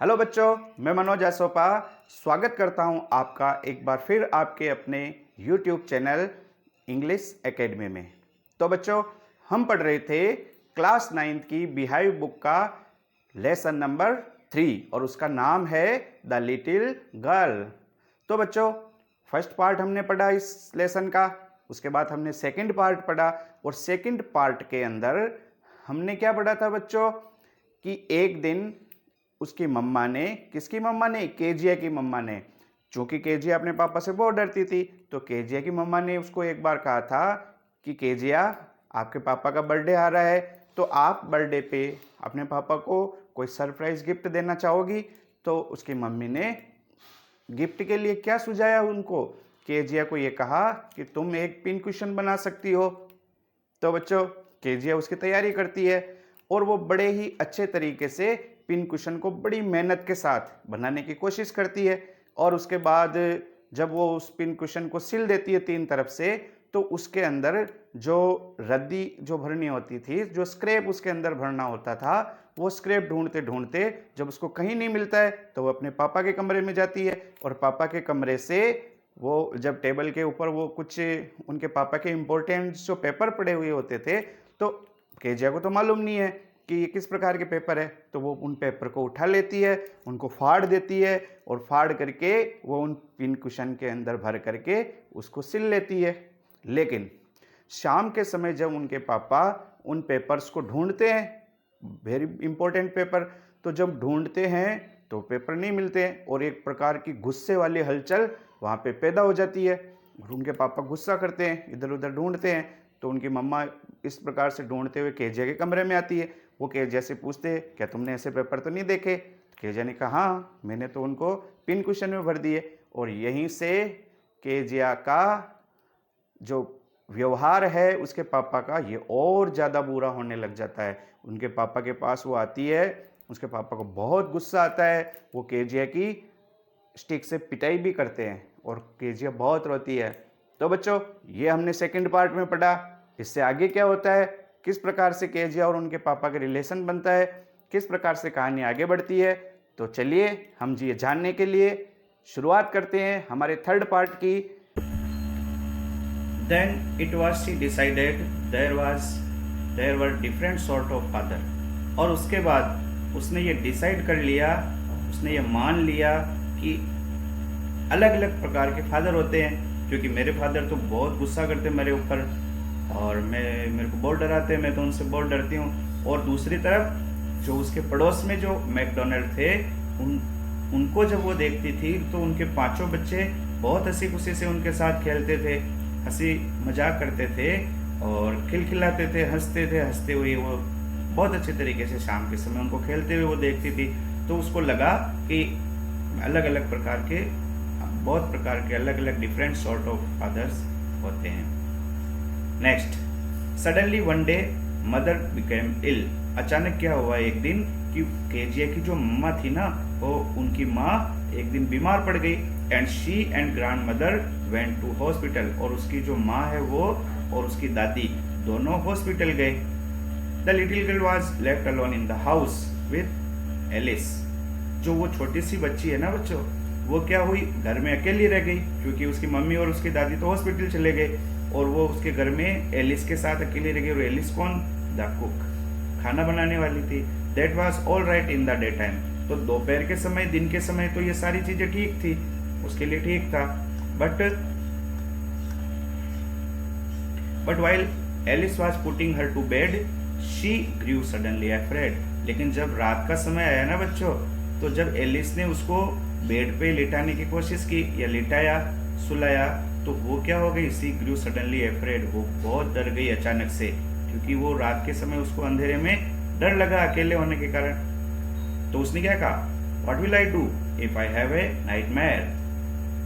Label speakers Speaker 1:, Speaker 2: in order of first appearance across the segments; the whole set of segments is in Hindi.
Speaker 1: हेलो बच्चों, मैं मनोज एसोपा स्वागत करता हूं आपका एक बार फिर आपके अपने YouTube चैनल इंग्लिश एकेडमी में। तो बच्चों, हम पढ़ रहे थे क्लास 9th की बिहाइव बुक का लेसन नंबर 3 और उसका नाम है द लिटिल गर्ल। तो बच्चों, फर्स्ट पार्ट हमने पढ़ा इस लेसन का, उसके बाद हमने सेकंड पार्ट पढ़ा और सेकंड पार्ट के अंदर हमने क्या पढ़ा था बच्चों कि एक दिन उसकी मम्मा ने, किसकी मम्मा ने? केजिया की मम्मा ने। चूंकि केजिया अपने पापा से बहुत डरती थी तो केजिया की मम्मा ने उसको एक बार कहा था कि केजिया, आपके पापा का बर्थडे आ रहा है तो आप बर्थडे पे अपने पापा को कोई सरप्राइज गिफ्ट देना चाहोगी? तो उसकी मम्मी ने गिफ्ट के लिए क्या सुझाया उनको? केजिया को ये कहा कि तुम एक पिन कुशन बना सकती हो। तो बच्चों, केजिया उसकी तैयारी करती है और वो बड़े ही अच्छे तरीके से पिन कुशन को बड़ी मेहनत के साथ बनाने की कोशिश करती है और उसके बाद जब वो उस पिन कुशन को सिल देती है 3 तरफ से, तो उसके अंदर जो रद्दी जो भरनी होती थी, जो स्क्रैप उसके अंदर भरना होता था, वो स्क्रैप ढूंढते ढूंढते जब उसको कहीं नहीं मिलता है तो वो अपने पापा के कमरे में जाती है और पापा के कमरे से वो जब टेबल के ऊपर वो कुछ उनके पापा के इम्पोर्टेंट जो पेपर पड़े हुए होते थे, तो केजिया को तो मालूम नहीं है कि ये किस प्रकार के पेपर है, तो वो उन पेपर को उठा लेती है, उनको फाड़ देती है और फाड़ करके वो उन पिन कुशन के अंदर भर करके उसको सिल लेती है। लेकिन शाम के समय जब उनके पापा उन पेपर्स को ढूंढते हैं, वेरी इंपॉर्टेंट पेपर, तो जब ढूंढते हैं तो पेपर नहीं मिलते और एक प्रकार की गुस्से वाली हलचल वहाँ पे पैदा हो जाती है और उनके पापा गुस्सा करते हैं, इधर उधर ढूंढते हैं। तो उनकी मम्मा इस प्रकार से ढूंढते हुए केजिया के कमरे में आती है। वो केजिया से पूछते हैं, क्या तुमने ऐसे पेपर तो नहीं देखे? केजिया ने कहा, हाँ, मैंने तो उनको पिन कुशन में भर दिए। और यहीं से केजिया का जो व्यवहार है उसके पापा का ये और ज़्यादा बुरा होने लग जाता है। उनके पापा के पास वो आती है, उसके पापा को बहुत गुस्सा आता है, वो केजिया की स्टिक से पिटाई भी करते हैं और केजिया बहुत रोती है। तो बच्चों, ये हमने सेकंड पार्ट में पढ़ा। इससे आगे क्या होता है, किस प्रकार से केजिया और उनके पापा का रिलेशन बनता है, किस प्रकार से कहानी आगे बढ़ती है, तो चलिए हम ये जानने के लिए शुरुआत करते हैं हमारे थर्ड पार्ट की। Then it was she decided there were different sort of father। और उसके बाद उसने ये डिसाइड कर लिया, उसने ये मान लिया कि अलग अलग प्रकार के फादर होते हैं, क्योंकि मेरे फादर तो बहुत गुस्सा करते हैं मेरे ऊपर और मेरे को बहुत डराते हैं, मैं तो उनसे बहुत डरती हूँ। और दूसरी तरफ जो उसके पड़ोस में जो मैकडोनल्ड थे, उनको जब वो देखती थी तो उनके 5 बच्चे बहुत हंसी खुशी से उनके साथ खेलते थे, हंसी मजाक करते थे और खिलखिलाते थे, हंसते हुए वो बहुत अच्छे तरीके से शाम के समय उनको खेलते हुए वो देखती थी। तो उसको लगा कि अलग अलग प्रकार के, बहुत प्रकार के अलग अलग डिफरेंट सॉर्ट ऑफ फादर्स होते हैं। Next, suddenly one day mother became ill. अचानक क्या हुआ एक दिन कि केजिया की जो मम्मा थी ना, वो उनकी माँ एक दिन बीमार पड़ गई and she and grandmother went to hospital. और उसकी जो माँ है वो और उसकी दादी दोनों हॉस्पिटल गए। The little girl was left alone in the house with Alice. जो वो छोटी सी बच्ची है ना बच्चों, वो क्या हुई, घर में अकेली रह गई, क्योंकि उसकी मम्मी और उसकी दादी तो हॉस्पिटल चले गए और वो उसके घर में एलिस के साथ अकेली रह गई। और एलिस कौन? द कुक, खाना बनाने वाली थी। That was all right in the day time. तो दोपहर के समय, दिन के समय तो ये सारी चीजें ठीक थी, उसके लिए ठीक था। But while Alice was putting her to bed she grew suddenly afraid. लेकिन जब रात का समय आया ना बच्चों, तो जब एलिस ने उसको बेड पे लिटाने की कोशिश की या लिटाया, सुलाया, तो वो क्या हो गई, सी ग्रीव सडनली अफ्रेड, वो बहुत डर गई अचानक से, क्योंकि वो रात के समय उसको अंधेरे में डर लगा अकेले होने के कारण। तो उसने क्या कहा, what will I do if I have a nightmare.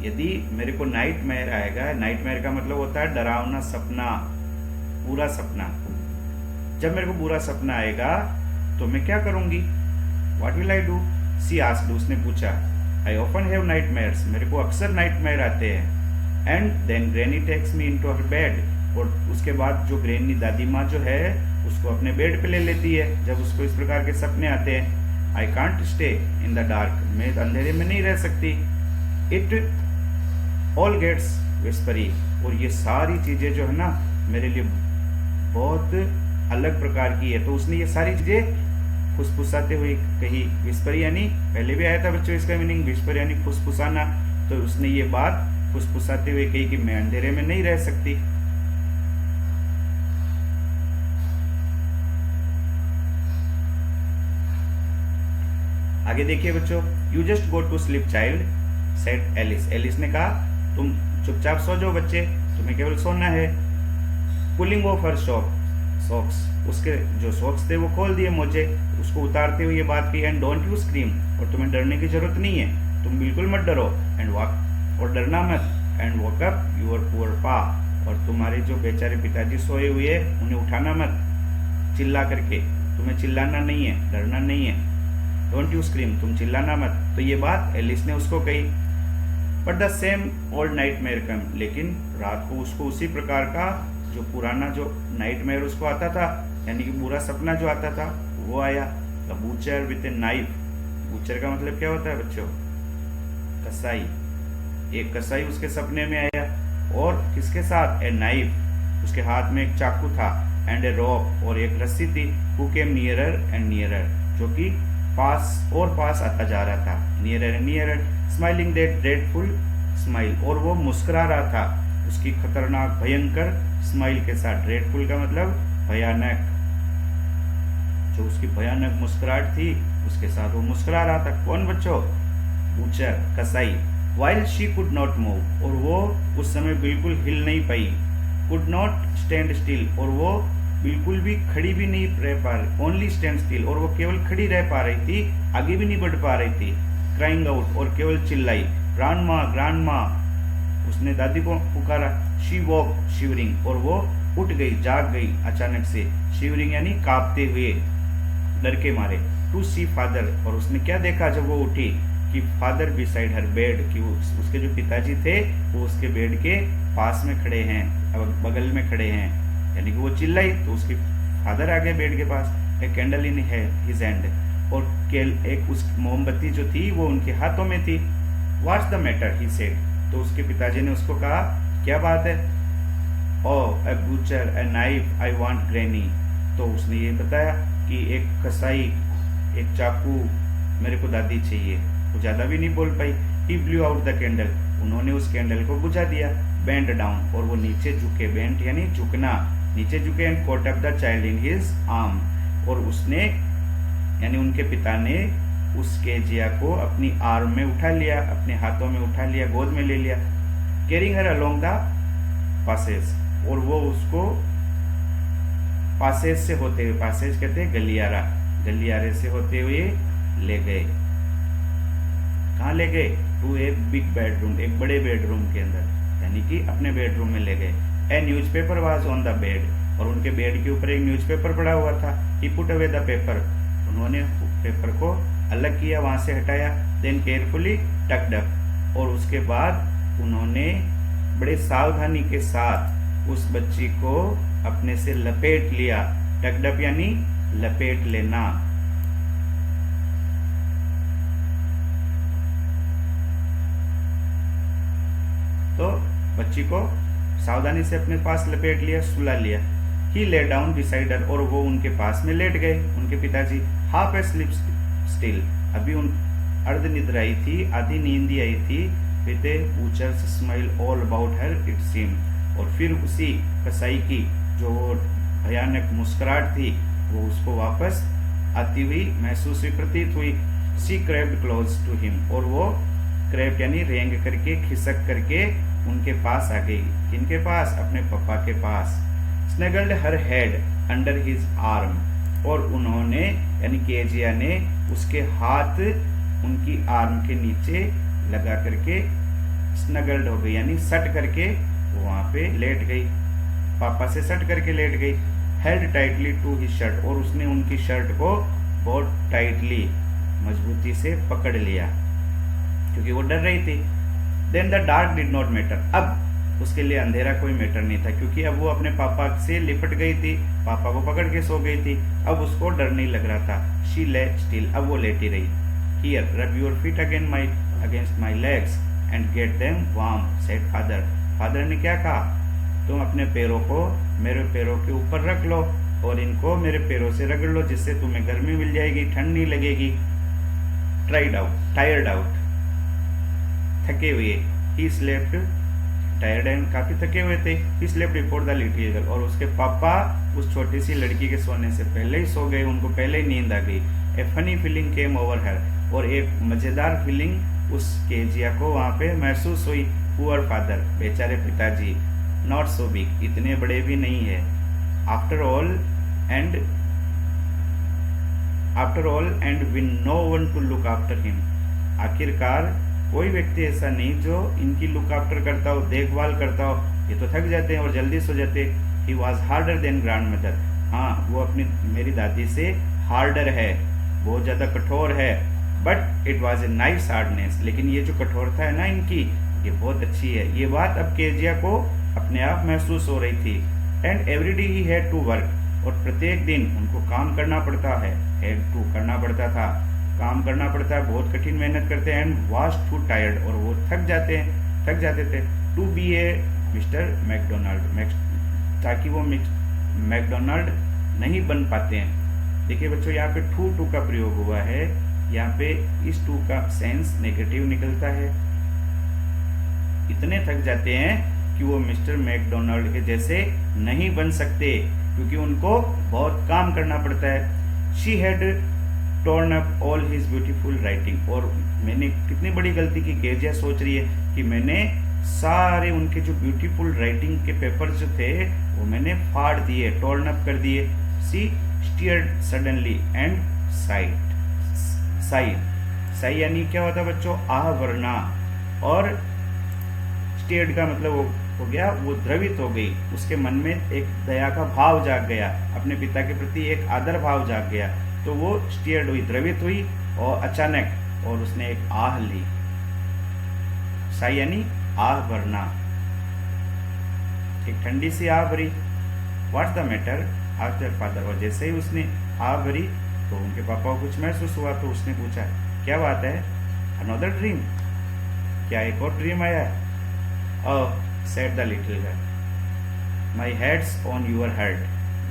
Speaker 1: यदि मेरे को नाइटमेयर आएगा, नाइटमेयर का मतलब होता है डरावना सपना, बुरा सपना। जब मेरे को बुरा सपना आएगा तो मैं क्या करूंगी, what will I do. She asked, उसने पूछा, आई ऑफन हैव नाइटमेयर्स, मेरे को अक्सर नाइटमेयर आते हैं। And then granny takes me into her bed, और उसके बाद जो ग्रैनी दादी माँ जो है उसको अपने बेड पे ले लेती है जब उसको इस प्रकार के सपने आते हैं। I can't stay in the dark, मैं अंधेरे में नहीं रह सकती। इट ऑल गेट्स विस्परी, और ये सारी चीज़ें जो है ना मेरे लिए बहुत अलग प्रकार की है। तो उसने ये सारी चीज़ें फुसफुसाते हुए कही। विस्पर यानी पहले भी आया था बच्चों इसका मीनिंग, विस्पर यानी फुसफुसाना। तो उसने ये बात फुसफुसाते हुए कही कि मैं अंधेरे में नहीं रह सकती। आगे देखिए बच्चों, you just go to sleep child said Alice. Alice ने कहा तुम चुपचाप सो जाओ बच्चे, तुम्हें केवल सोना है। पुलिंग ऑफ हर सॉक्स, उसके जो सॉक्स थे वो खोल दिए मोजे, उसको उतारते हुए ये बात की। एंड डोंट यू स्क्रीम, और तुम्हें डरने की जरूरत नहीं है, तुम बिल्कुल मत डरो। एंड वॉक, और डरना मत। And walk up your poor pa, और तुम्हारे जो बेचारे पिताजी सोए हुए हैं उन्हें उठाना मत चिल्ला करके, तुम्हें चिल्लाना नहीं है, डरना नहीं है। डोंट यू स्क्रीम, तुम चिल्लाना मत। तो ये बात एलिस ने उसको कही। But the same old nightmare come, लेकिन रात को उसको उसी प्रकार का जो पुराना जो नाइट मेयर उसको आता था, यानी कि बुरा सपना जो आता था वो आया। The butcher with a knife, butcher का मतलब क्या होता है बच्चों? कसाई। एक कसाई उसके सपने में आया, और किसके साथ? ए नाइफ, उसके हाथ में एक चाकू था। एंड ए रॉप, और एक रस्सी थी। Who came nearer and nearer, जो कि पास और पास आता जा रहा था। Nearer and nearer, smiling that dreadful smile, और वो मुस्कुरा रहा था उसकी खतरनाक भयंकर स्माइल के साथ। ड्रेडफुल का मतलब भयानक, जो उसकी भयानक मुस्कुराहट थी उसके साथ वो मुस्कुरा रहा था। कौन बच्चों? बूचर, कसाई। While she could not move, और वो उस समय बिल्कुल हिल नहीं पाई। कुड नॉट स्टैंड स्टिल, और वो बिल्कुल भी खड़ी भी नहीं रह पा रही। ओनली स्टैंड स्टिल, और वो केवल खड़ी रह पा रही थी, आगे भी नहीं बढ़ पा रही थी। क्राइंग आउट, और केवल चिल्लाई। ग्रांडमा, ग्रांडमा, उसने दादी को पुकारा। शी वॉक शिवरिंग, और वो उठ गई, जाग गई अचानक से। शिवरिंग यानी कांपते हुए, डर के मारे। टू सी फादर, और उसने क्या देखा जब वो उठी? कि फादर बिसाइड हर बेड, कि उसके जो पिताजी थे वो उसके बेड के पास में खड़े हैं, बगल में खड़े हैं। यानी कि वो चिल्लाई तो उसके फादर आ गए बेड के पास। A candle in his hand, और एक उस मोमबत्ती जो थी वो उनके हाथों में थी। What's the matter he said, तो उसके पिताजी ने उसको कहा क्या बात है? Oh a butcher a knife I want granny, तो उसने ये बताया कि एक कसाई, एक चाकू मेरे को दादी चाहिए। वो ज्यादा भी नहीं बोल पाई। ही ब्लू आउट द कैंडल, उन्होंने उस कैंडल को बुझा दिया। बेंड डाउन, और वो नीचे झुके। बेंट यानी झुकना, नीचे झुके। And caught up the child in his arm, और उसने यानी उनके पिता ने उस केजिया को अपनी आर्म में उठा लिया, अपने हाथों में उठा लिया, गोद में ले लिया। Carrying her along the passage, और वो उसको पासेज से होते हुए, पासेज कहते हैं गलियारा, गलियारे से होते हुए ले गए। कहाँ ले गए? टू ए बिग बेडरूम, एक बड़े बेडरूम के अंदर, यानी कि अपने बेडरूम में ले गए। ए newspaper was on the bed, और उनके बेड के ऊपर एक न्यूज़पेपर पड़ा हुआ था। ही पुट अवे द पेपर, उन्होंने पेपर को अलग किया, वहां से हटाया। देन केयरफुली टक्ड अप, और उसके बाद उन्होंने बड़े सावधानी के साथ उस बच्ची को अपने से लपेट लिया। टक्ड अप यानी लपेट लेना। तो बच्ची को सावधानी से अपने पास लपेट लिया, सुला लिया। ही ले डाउन बिसाइड हर, और वो उनके पास में लेट गए उनके पिताजी। हाफ ए स्लीप स्टिल, अभी उन अर्ध निद्रा आई थी, आधी नींद आई थी। With a butcher's smile all about her it seem, और फिर उसी कसाई की जो भयानक मुस्कुराहट थी वो उसको वापस आती हुई महसूस हुई, प्रतीत हुई। सी क्रेब्ड क्लोज टू हिम, और वो क्रेब्ड यानी रेंग करके, खिसक करके उनके पास आ गई। किनके पास? अपने पापा के पास। Snuggled her head under his arm, और उन्होंने यानी केजिया ने उसके हाथ उनकी आर्म के नीचे लगा करके स्नगल्ड हो गई, यानी सट करके वहां पे लेट गई, पापा से सट करके लेट गई। Held tightly to his shirt, और उसने उनकी शर्ट को बहुत टाइटली, मजबूती से पकड़ लिया क्योंकि वो डर रही थी। Then the dark did not matter, अब उसके लिए अंधेरा कोई मैटर नहीं था, क्योंकि अब वो अपने पापा से लिपट गई थी, पापा को पकड़ के सो गई थी, अब उसको डर नहीं लग रहा था। शी ले स्टिल, अब वो लेटी रही। Here rub your feet against my legs and get them warm said father. Father ने क्या कहा, तुम अपने पैरों को मेरे पैरों के ऊपर रख लो और इनको मेरे पैरों से रगड़ लो, जिससे तुम्हें गर्मी मिल जाएगी, ठंड नहीं लगेगी। टायर्ड आउट, थके हुए। ही स्लेप्ट टायर्ड एंड, काफी थके हुए थे। He slept before the little girl, और उसके पापा उस छोटी सी लड़की के सोने से पहले ही सो गए, उनको पहले ही नींद आ गई। ए फनी फीलिंग केम ओवर हर, और एक मजेदार फीलिंग उस केजिया को वहां पे महसूस हुई। पुअर फादर, बेचारे पिताजी, नॉट सो बिग, इतने बड़े भी नहीं है। After all and when no one to look after him, आखिरकार कोई व्यक्ति ऐसा नहीं जो इनकी लुक आफ्टर करता हो, देखभाल करता हो। ये तो थक जाते हैं और जल्दी सो जाते। He was harder than grand mother, हाँ वो अपनी मेरी दादी से हार्डर है, बहुत ज्यादा कठोर है। But it was a nice hardness, लेकिन ये जो कठोरता है ना इनकी, ये बहुत अच्छी है। ये बात अब केजिया को अपने आप महसूस हो रही थी। And every day he had to work, और प्रत्येक दिन उनको काम करना पड़ता है। हैड टू करना पड़ता था, काम करना पड़ता है, बहुत कठिन मेहनत करते हैं। एंड वाज टू टायर्ड, और वो थक जाते थे। To be a mister McDonald, ताकि वो मैकडोनाल्ड नहीं बन पाते हैं। देखिए बच्चों, यहाँ पे टू का प्रयोग हुआ है, यहाँ पे इस टू का सेंस नेगेटिव निकलता है। इतने थक जाते हैं कि वो मिस्टर मैकडोनाल्ड के जैसे नहीं बन सकते, क्योंकि उनको बहुत काम करना पड़ता है। She had torn up all his beautiful writing, और मैंने कितनी बड़ी गलती की, केजिया सोच रही है कि मैंने सारे उनके जो ब्यूटीफुल राइटिंग के पेपर्स जो थे वो मैंने फाड़ दिए, टॉर्न अप कर दिए। सी स्टीयर्ड सडनली एंड साई यानी क्या होता है बच्चों, आह भरना, और स्टीयर्ड का मतलब हो गया वो द्रवित हो गई, उसके मन में एक दया का भाव जाग गया, अपने पिता के प्रति एक आदर भाव जाग गया, तो वो स्टीयर्ड हुई, द्रवित हुई, और अचानक और उसने एक आह ली। साई यानी आह भरना, एक ठंडी सी आह भरी। What's the matter after father, और जैसे ही उसने आह भरी तो उनके पापा को कुछ महसूस हुआ, तो उसने पूछा क्या बात है, अनदर ड्रीम, क्या एक और ड्रीम आया है? Oh, said the little girl, my head's on your heart,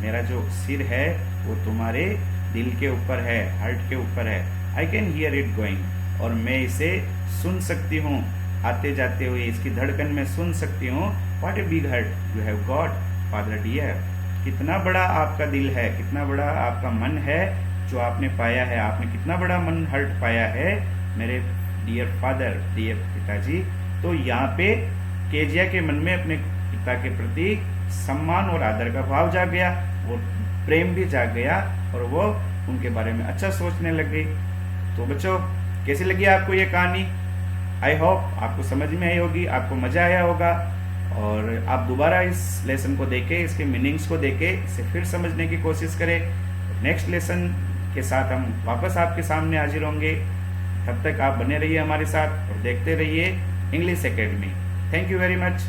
Speaker 1: मेरा जो सिर है वो तुम्हारे दिल के ऊपर है, हार्ट के ऊपर है। I can hear it going, और मैं इसे सुन सकती हूँ, आते जाते हुए इसकी धड़कन में सुन सकती हूँ। What a big heart you have got, father dear, कितना बड़ा आपका दिल है, कितना बड़ा आपका मन है जो आपने पाया है, आपने कितना बड़ा मन हर्ट पाया है मेरे डियर फादर, डियर पिताजी। तो यहाँ पे केजिया के मन में अपने पिता के प्रति सम्मान और आदर का भाव जाग गया, वो प्रेम भी जाग गया, और वो उनके बारे में अच्छा सोचने लग गई। तो बच्चों, कैसी लगी आपको ये कहानी? आई होप आपको समझ में आई होगी, आपको मजा आया होगा, और आप दोबारा इस लेसन को देखें, इसके मीनिंग्स को देखें, इसे फिर समझने की कोशिश करें। नेक्स्ट लेसन के साथ हम वापस आपके सामने हाजिर होंगे। तब तक आप बने रहिए हमारे साथ और देखते रहिए English academy. Thank you very much.